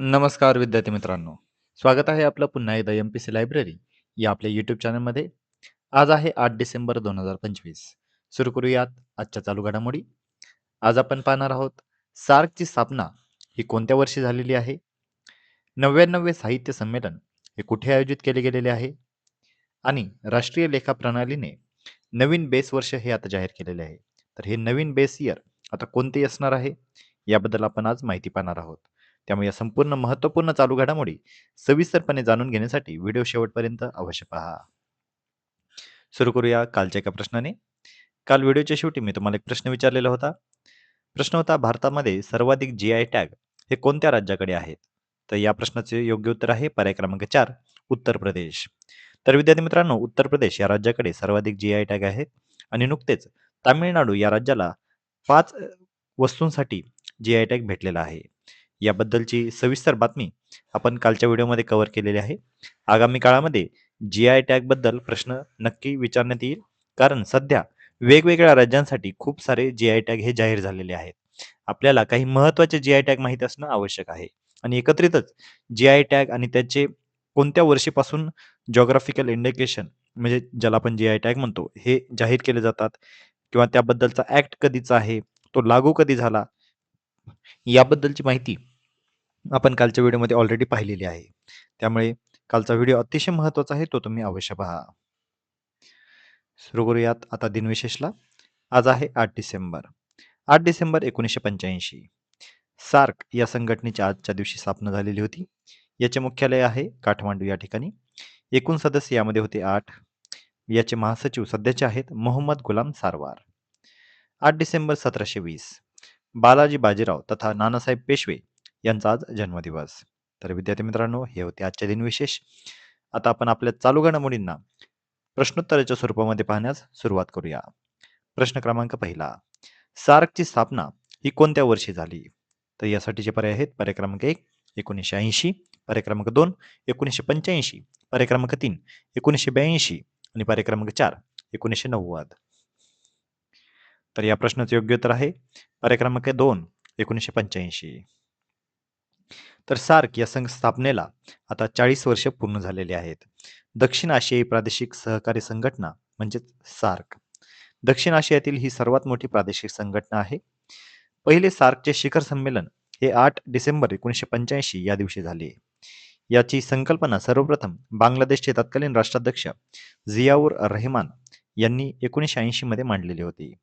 नमस्कार विद्यार्थी मित्रांनो. स्वागत आहे आपलं पुन्हा एकदा एम-पी-सी लायब्ररी या आपल्या यूट्यूब चॅनलमध्ये. आज आहे 8 डिसेंबर 2025. सुरू करूयात आजच्या चालू घडामोडी. आज आपण पाहणार आहोत सार्कची स्थापना ही कोणत्या वर्षी झालेली आहे? 99वे साहित्य संमेलन हे कुठे आयोजित केले गेलेले आहे? आणि राष्ट्रीय लेखा प्रणालीने नवीन बेस वर्ष हे आता जाहीर केलेले आहे. तर हे नवीन बेस इयर आता कोणते असणार आहे? याबद्दल आपण आज माहिती पाहणार आहोत. त्यामुळे या संपूर्ण महत्त्वपूर्ण चालू घडामोडी सविस्तरपणे जाणून घेण्यासाठी व्हिडिओ शेवटपर्यंत अवश्य पहा. सुरू करूया कालच्या एका प्रश्नाने. काल व्हिडिओच्या शेवटी मी तुम्हाला एक प्रश्न विचारलेला होता. प्रश्न होता भारतामध्ये सर्वाधिक जी-आय टॅग हे कोणत्या राज्याकडे आहेत? तर या प्रश्नाचे योग्य उत्तर आहे पर्याय क्रमांक 4 उत्तर प्रदेश. तर विद्यार्थी मित्रांनो, उत्तर प्रदेश या राज्याकडे सर्वाधिक जी-आय टॅग आहेत आणि नुकतेच तामिळनाडू या राज्याला 5 वस्तूंसाठी जी-आय टॅग भेटलेला आहे. याबद्दलची सविस्तर बातमी आपण कालच्या व्हिडिओमध्ये कव्हर केलेली आहे. आगामी काळामध्ये जी-आय टॅगबद्दल प्रश्न नक्की विचारण्यात येईल, कारण सध्या वेगवेगळ्या राज्यांसाठी खूप सारे जी-आय टॅग हे जाहीर झालेले आहेत. आपल्याला काही महत्त्वाचे जी-आय टॅग माहिती असणं आवश्यक आहे आणि एकत्रितच जी-आय टॅग आणि त्याचे कोणत्या वर्षीपासून जिओग्राफिकल इंडिकेशन म्हणजे ज्याला आपण जी-आय टॅग म्हणतो, हे जाहीर केले जातात किंवा त्याबद्दलचा ॲक्ट कधीचा आहे, तो लागू कधी झाला, याबद्दलची माहिती आपण कालच्या व्हिडिओमध्ये ऑलरेडी पाहिलेली आहे. त्यामुळे कालचा व्हिडिओ अतिशय महत्त्वाचा आहे, तो तुम्ही अवश्य पहा. सुरू करूयात आता दिनविशेषला. आज आहे 8 डिसेंबर. 8 डिसेंबर 1985. सार्क या संघटनेची आजच्या दिवशी स्थापना झालेली होती. याचे मुख्यालय आहे काठमांडू या ठिकाणी. एकूण सदस्य यामध्ये होते 8. याचे महासचिव सध्याचे आहेत मोहम्मद गुलाम सारवार. 8 डिसेंबर 1720. बालाजी बाजीराव तथा नानासाहेब पेशवे यांचा आज जन्मदिवस. तर विद्यार्थी मित्रांनो, हे होते आजचे दिनविशेष. आता आपण आपल्या चालू घडामोडींना प्रश्नोत्तराच्या स्वरूपामध्ये पाहण्यास सुरुवात करूया. प्रश्न क्रमांक पहिला. सार्कची स्थापना ही कोणत्या वर्षी झाली? तर यासाठीचे पर्याय आहेत पर्याय क्रमांक 1 1980, पर्याय क्रमांक 2 1985, पर्याय क्रमांक 3 1982 आणि पर्याय क्रमांक 4 1990. तर या प्रश्नाचे योग्य उत्तर आहे पर्याय क्रमांक 2 1985. तर सार्क या स्थापनेला आता 40 वर्ष पूर्ण झालेली आहेत. दक्षिण आशियाई प्रादेशिक सहकारी संघटना म्हणजेच सार्क. दक्षिण आशियातील ही सर्वात मोठी प्रादेशिक संघटना आहे. पहिले सार्कचे शिखर संमेलन हे 8 डिसेंबर 1985 या दिवशी झाले. याची संकल्पना सर्वप्रथम बांगलादेशचे तत्कालीन राष्ट्राध्यक्ष झियाऊर रहमान यांनी 1980 मध्ये मांडलेली होती.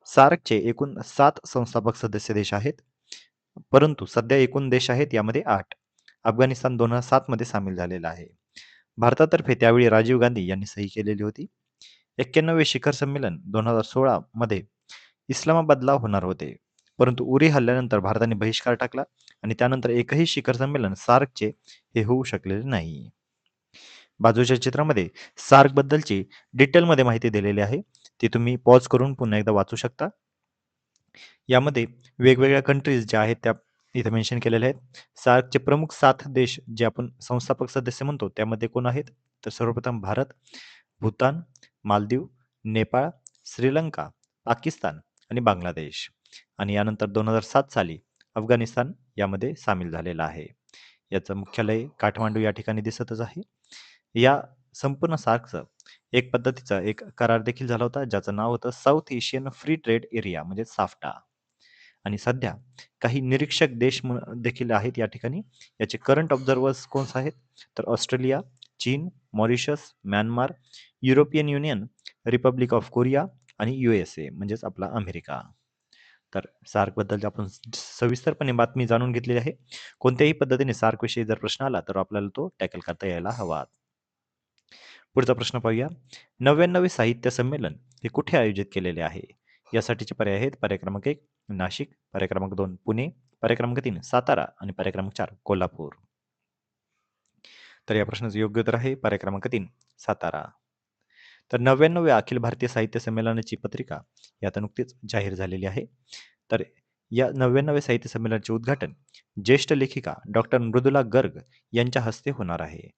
सार्कचे एकूण 7 संस्थापक सदस्य देश आहेत, परंतु सध्या एकूण देश आहेत यामध्ये 8. अफगाणिस्तान 2007 मध्ये सामील झालेला आहे. भारतातर्फे त्यावेळी राजीव गांधी यांनी सही केलेली होती. 91वे शिखर संमेलन 2016 मध्ये इस्लामाबादला होणार होते, परंतु उरी हल्ल्यानंतर भारताने बहिष्कार टाकला आणि त्यानंतर एकही शिखर संमेलन सार्कचे हे होऊ शकलेले नाही. बाजूच्या चित्रामध्ये सार्क बद्दलची डिटेलमध्ये माहिती दिलेली आहे, ती तुम्ही पॉज करून पुन्हा एकदा वाचू शकता. यामध्ये वेगवेगळ्या कंट्रीज ज्या आहेत त्या इथे मेन्शन केलेल्या आहेत. सार्कचे प्रमुख 7 देश जे आपण संस्थापक सदस्य म्हणतो त्यामध्ये कोण आहेत? तर सर्वप्रथम भारत, भूतान, मालदीव, नेपाळ, श्रीलंका, पाकिस्तान आणि बांगलादेश. आणि यानंतर 2007 साली अफगाणिस्तान यामध्ये सामील झालेला आहे. याचं मुख्यालय काठमांडू या ठिकाणी दिसतच आहे. या संपूर्ण सार्कचं एक पद्धतीचा एक करार देखील झाला होता, ज्याचं नाव होतं south Asian free trade area म्हणजे साफ्टा. आणि सध्या काही निरीक्षक देश देखील आहेत या ठिकाणी. याचे करंट ऑब्झर्वर्स कोण आहेत? तर ऑस्ट्रेलिया, चीन, Mauritius, Myanmar, European union, Republic of Korea आणि USA म्हणजेच आपला अमेरिका. तर सार्कबद्दल आपण सविस्तरपणे बातमी जाणून घेतलेली आहे. कोणत्याही पद्धतीने सार्कविषयी जर प्रश्न आला तर आपल्याला तो टॅकल करता यायला हवा. पुढचा प्रश्न पाहूया. 99वे साहित्य संमेलन हे कुठे आयोजित केलेले आहे? यासाठीचे पर्याय आहेत पर्याय क्रमांक 1 नाशिक, पर्याय क्रमांक 2 पुणे, पर्याय क्रमांक 3 सातारा आणि पर्याय क्रमांक 4 कोल्हापूर. तर या प्रश्नाचं योग्य उत्तर आहे पर्याय क्रमांक 3 सातारा. तर 99व्या अखिल भारतीय साहित्य संमेलनाची पत्रिका ही आता नुकतीच जाहीर झालेली आहे. तर या 99व्या साहित्य संमेलनाचे उद्घाटन ज्येष्ठ लेखिका डॉक्टर मृदुला गर्ग यांच्या हस्ते होणार आहे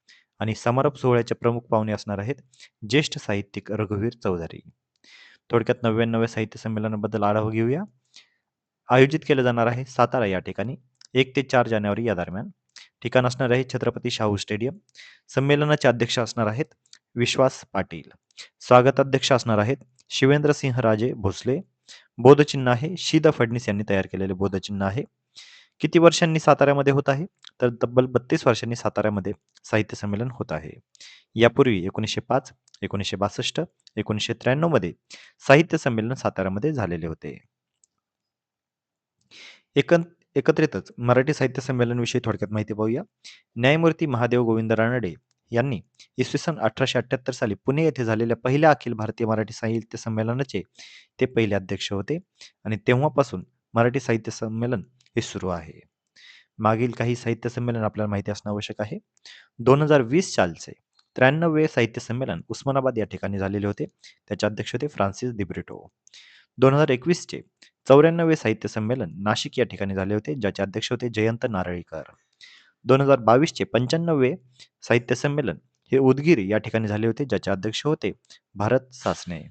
आणि समारोप सोहळ्याचे प्रमुख पाहुणे असणार आहेत ज्येष्ठ साहित्यिक रघुवीर चौधरी. थोडक्यात 99व्या साहित्य संमेलनाबद्दल आढावा घेऊया. आयोजित केलं जाणार आहे सातारा या ठिकाणी 1 ते 4 जानेवारी या दरम्यान. ठिकाण असणार आहे छत्रपती शाहू स्टेडियम. संमेलनाचे अध्यक्ष असणार आहेत विश्वास पाटील. स्वागताध्यक्ष असणार आहेत शिवेंद्रसिंहराजे भोसले. बोधचिन्ह आहे शी. फडणीस यांनी तयार केलेले बोधचिन्ह आहे. किती वर्षांनी साताऱ्यामध्ये होत आहे? तर तब्बल 32 वर्षांनी साताऱ्यामध्ये साहित्य संमेलन होत आहे. यापूर्वी 1905, 1962, 1993 मध्ये साहित्य संमेलन साताऱ्यामध्ये झालेले होते. एकं एकत्रितच मराठी साहित्य संमेलनाविषयी थोडक्यात माहिती पाहूया. न्यायमूर्ती महादेव गोविंद रानडे यांनी इसवी सन 1878 साली पुणे येथे झालेल्या पहिल्या अखिल भारतीय मराठी साहित्य संमेलनाचे ते पहिले अध्यक्ष होते आणि तेव्हापासून मराठी साहित्य संमेलन हे सुरू आहे. मागील काही साहित्य संमेलन आपल्याला माहिती असणं आवश्यक आहे. 2020 सालचे 93वे साहित्य संमेलन उस्मानाबाद या ठिकाणी झालेले होते. त्याचे अध्यक्ष होते फ्रान्सिस दिब्रिटो. 2021चे 94वे साहित्य संमेलन नाशिक या ठिकाणी झाले होते, ज्याचे अध्यक्ष होते जयंत नारळीकर. 2022चे 95वे साहित्य संमेलन हे उदगीर या ठिकाणी झाले होते, ज्याचे अध्यक्ष होते भारत सासणे.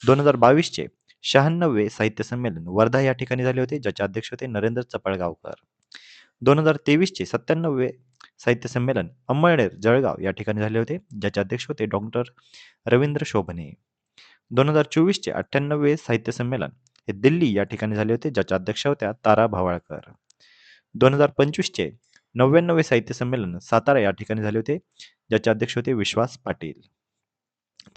2022चे 96वे साहित्य संमेलन वर्धा या ठिकाणी झाले होते, ज्याचे अध्यक्ष होते नरेंद्र चपळगावकर. 2023चे 97वे साहित्य संमेलन अंमळनेर जळगाव या ठिकाणी झाले होते, ज्याचे अध्यक्ष होते डॉक्टर रवींद्र शोभने. 2024चे 98वे साहित्य संमेलन हे दिल्ली या ठिकाणी झाले होते, ज्याच्या अध्यक्ष होत्या तारा भावाळकर. 2025चे 99वे साहित्य संमेलन सातारा या ठिकाणी झाले होते, ज्याचे अध्यक्ष होते विश्वास पाटील.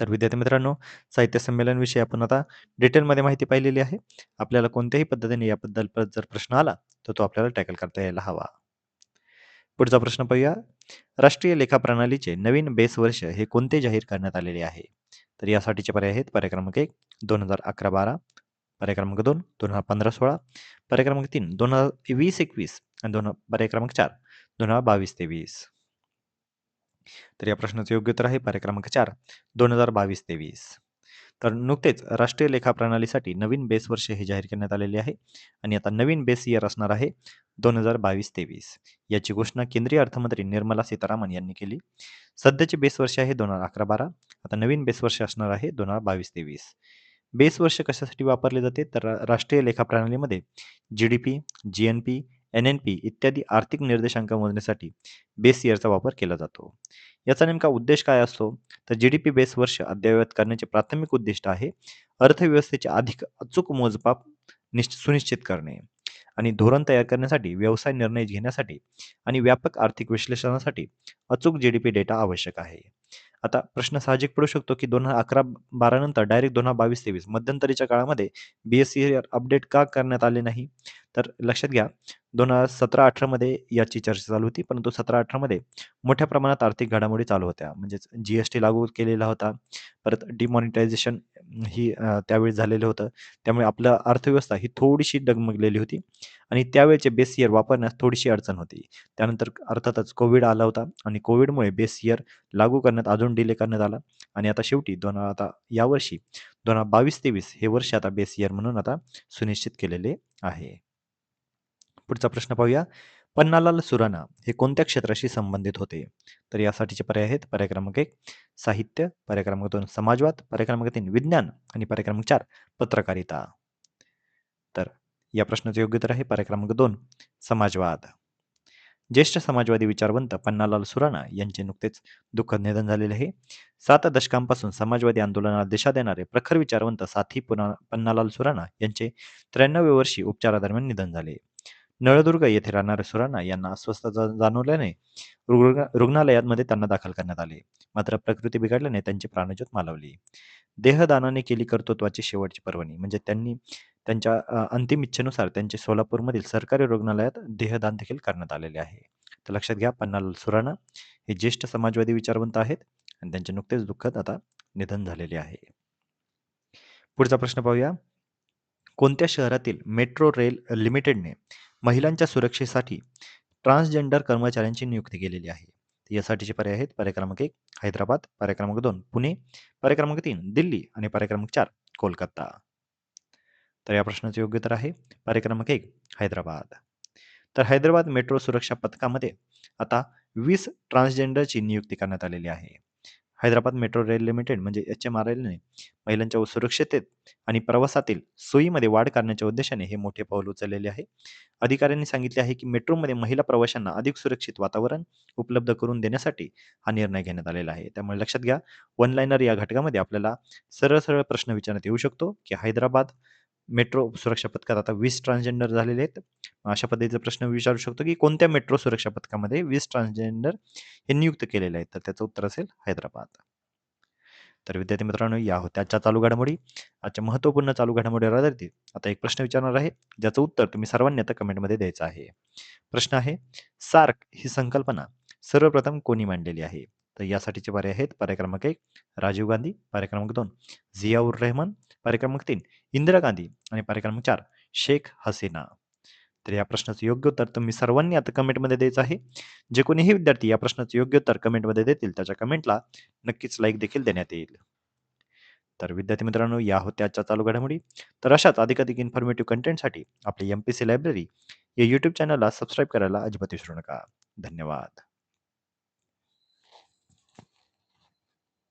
तर विद्यार्थी मित्रांनो, साहित्य संमेलनाविषयी आपण आता डिटेलमध्ये माहिती पाहिलेली आहे. आपल्याला कोणत्याही पद्धतीने याबद्दल जर प्रश्न आला तर तो आपल्याला टॅकल करता यायला हवा. पुढचा प्रश्न पाहूया. राष्ट्रीय लेखा प्रणालीचे नवीन बेस वर्ष हे कोणते जाहीर करण्यात आलेले आहे? तर यासाठीचे पर्याय आहेत पर्याय क्रमांक 1 2011-12, पर्याय क्रमांक 2 2015-16, पर्याय क्रमांक 3 2020-21 आणि पर्याय क्रमांक 4 2022-23. तर या प्रश्नाचे योग्य उत्तर आहे पर्याय क्रमांक 4 2022-23. तर नुकतेच राष्ट्रीय लेखा प्रणालीसाठी नवीन बेस वर्ष हे जाहीर करण्यात आलेले आहे आणि आता नवीन बेस इयर असणार आहे 2022-23. याची घोषणा केंद्रीय अर्थमंत्री निर्मला सीतारामन यांनी केली. सध्याचे बेस वर्ष आहे 2011-12, आता नवीन बेस वर्ष असणार आहे 2022-23. बेस वर्ष कशासाठी वापरले जाते? तर राष्ट्रीय लेखा प्रणालीमध्ये GDP, GNP, NNP इत्यादी आर्थिक निर्देशांक मोजण्यासाठी बेस इयरचा वापर केला जातो. याचा नेमका उद्देश काय असतो? तर GDP बेस वर्ष अद्ययावत करण्याचे प्राथमिक उद्दिष्ट आहे अर्थव्यवस्थेचे अधिक अचूक मोजमाप सुनिश्चित करणे आणि धोरण तयार करण्यासाठी, व्यवसाय निर्णय घेण्यासाठी आणि व्यापक आर्थिक विश्लेषणासाठी अचूक GDP डेटा आवश्यक आहे. आता प्रश्न साहजिक पडू शकतो की 2011-12 नंतर डायरेक्ट 2022-23 मध्यंतरीच्या काळामध्ये BS अपडेट का करण्यात आले नाही? तर लक्षात घ्या 2017-18 मध्ये याची चर्चा चालू होती, परंतु 17-18 मध्ये मोठ्या प्रमाणात आर्थिक घडामोडी चालू होत्या. म्हणजेच GST लागू केलेला होता. परत डिमॉनिटायझेशन ही त्यावेळी झालेलं होतं. त्यामुळे आपलं अर्थव्यवस्था ही थोडीशी डगमगलेली होती आणि त्यावेळचे बेस इयर वापरण्यास थोडीशी अडचण होती. त्यानंतर अर्थातच कोविड आला होता आणि कोविडमुळे बेस इयर लागू करण्यात अजून डिले करण्यात आला आणि आता शेवटी आता यावर्षी 2022-23 हे वर्ष आता बेस इयर म्हणून आता सुनिश्चित केलेले आहे. पुढचा प्रश्न पाहूया. पन्नालाल सुराणा हे कोणत्या क्षेत्राशी संबंधित होते? तर यासाठीचे पर्याय आहेत पर्याय क्रमांक 1 साहित्य, पर्याय क्रमांक 2 समाजवाद, पर्याय क्रमांक 3 विज्ञान आणि पर्याय क्रमांक 4 पत्रकारिता. तर या प्रश्नाचे योग्य उत्तर आहे पर्याय क्रमांक 2 समाजवाद. ज्येष्ठ समाजवादी विचारवंत पन्नालाल सुराणा यांचे नुकतेच दुःखद निधन झालेले आहे. 7 दशकांपासून समाजवादी आंदोलनाला दिशा देणारे प्रखर विचारवंत साथी पन्नालाल सुराणा यांचे 93व्या वर्षी उपचारादरम्यान निधन झाले. नळदुर्ग येथे राहणाऱ्या सुराणा यांना अस्वस्थता जाणवल्याने रुग्णालयामध्ये त्यांना दाखल करण्यात आले. मात्र प्रकृती बिघडल्याने त्यांची प्राणज्योत मालवली. देहदानाने केली कर्तृत्वाची शेवटची पर्वणी म्हणजे त्यांनी त्यांच्या अंतिम इच्छेनुसार त्यांचे सोलापूरमधील सरकारी रुग्णालयात देहदान देखील करण्यात आलेले आहे. तर लक्षात घ्या पन्नालाल सुराणा हे ज्येष्ठ समाजवादी विचारवंत आहेत आणि त्यांचे नुकतेच दुःखद आता निधन झालेले आहे. पुढचा प्रश्न पाहूया. कोणत्या शहरातील मेट्रो रेल लिमिटेडने महिलांच्या सुरक्षेसाठी ट्रान्सजेंडर कर्मचाऱ्यांची नियुक्ती केलेली आहे? यासाठीचे पर्याय आहेत पर्याय क्रमांक 1 हैदराबाद, पर्याय क्रमांक 2 पुणे, पर्याय क्रमांक 3 दिल्ली आणि पर्याय क्रमांक 4 कोलकाता. तर या प्रश्नाचे योग्य उत्तर आहे पर्याय क्रमांक 1 हैदराबाद. तर हैदराबाद मेट्रो सुरक्षा पथकामध्ये आता 20 ट्रान्सजेंडरची नियुक्ती करण्यात आलेली आहे. हैदराबाद मेट्रो रेल लिमिटेड म्हणजे HMRLने महिलांच्या सुरक्षतेत आणि प्रवासातील सोयीमध्ये वाढ करण्याच्या उद्देशाने हे मोठे पाऊल उचललेले आहे. अधिकाऱ्यांनी सांगितले आहे की मेट्रोमध्ये महिला प्रवाशांना अधिक सुरक्षित वातावरण उपलब्ध करून देण्यासाठी हा निर्णय घेण्यात आलेला आहे. त्यामुळे लक्षात घ्या, वन लाइनर या घटकामध्ये आपल्याला सरळ सरळ प्रश्न विचारण्यात येऊ शकतो की हैदराबाद मेट्रो सुरक्षा पथकात आता 20 ट्रान्सजेंडर झालेले आहेत. अशा पद्धतीचा प्रश्न विचारू शकतो की कोणत्या मेट्रो सुरक्षा पथकामध्ये 20 ट्रान्सजेंडर हे नियुक्त केलेले आहेत. तर त्याचं उत्तर असेल हैदराबाद. तर विद्यार्थी मित्रांनो, या होत्या आजच्या चालू घडामोडी. आजच्या महत्त्वपूर्ण चालू घडामोडीवर आधारित आता एक प्रश्न विचारणार आहे, ज्याचं उत्तर तुम्ही सर्वांनी आता कमेंटमध्ये द्यायचं आहे. प्रश्न आहे, सार्क ही संकल्पना सर्वप्रथम कोणी मांडलेली आहे? तर यासाठीचे पर्याय आहेत: पर्याय क्रमांक 1 राजीव गांधी, पर्याय क्रमांक 2 झियाउर रहमान, पर्याय क्रमांक 3 इंदिरा गांधी आणि पर्याय क्रमांक 4 शेख हसीना. तर या प्रश्नाचं योग्य उत्तर तुम्ही सर्वांनी आता कमेंटमध्ये द्यायचं आहे. जे कोणीही विद्यार्थी या प्रश्नाचं योग्य उत्तर कमेंटमध्ये देतील, त्याच्या कमेंटला नक्कीच लाईक देखील देण्यात येईल. तर विद्यार्थी मित्रांनो, या होत्या आजच्या चालू घडामोडी. तर अशाच अधिकाधिक इन्फॉर्मेटिव्ह कंटेंटसाठी आपली MPC लायब्ररी या यूट्यूब चॅनलला सबस्क्राईब करायला अजिबात विसरू नका. धन्यवाद.